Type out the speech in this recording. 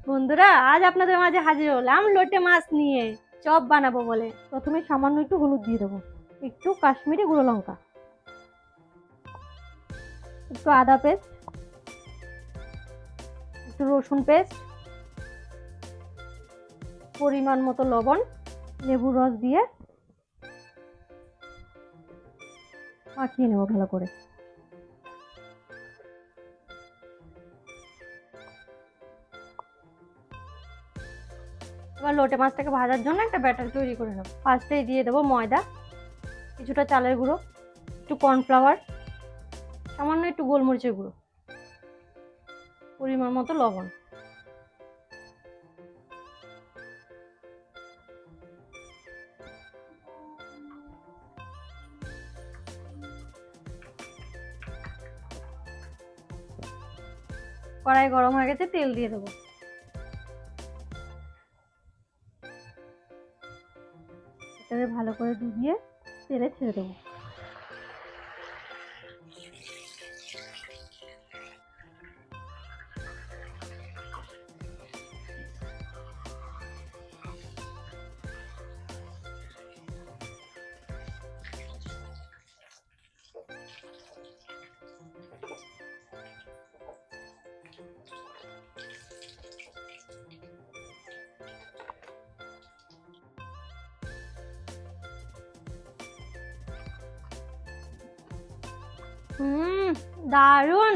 বন্ধুরা, আজ আপনাদের মাঝে হাজির হলাম লোটে মাছ নিয়ে চপ বানাবো বলে। প্রথমে সামান্য একটু হলুদ দিয়ে দেবো, একটু কাশ্মীরি গুঁড়ো লঙ্কা, একটু আদা পেস্ট, একটু রসুন পেস্ট, পরিমাণ মতো লবণ, লেবুর রস দিয়ে মাখিয়ে নেবো ভালো করে। এবার লোটে মাছটাকে ভাজার জন্য একটা ব্যাটার তৈরি করে নেবো। ফার্স্টেই দিয়ে দেবো ময়দা, কিছুটা চালের গুঁড়ো, একটু কর্নফ্লাওয়ার, সামান্য একটু গোলমরিচের গুঁড়ো, পরিমাণ মতো লবণ। কড়াই গরম হয়ে গেছে, তেল দিয়ে দেবো। এটাকে ভালো করে ডুবিয়ে তেলে ছেড়ে দেবো। দারুণ।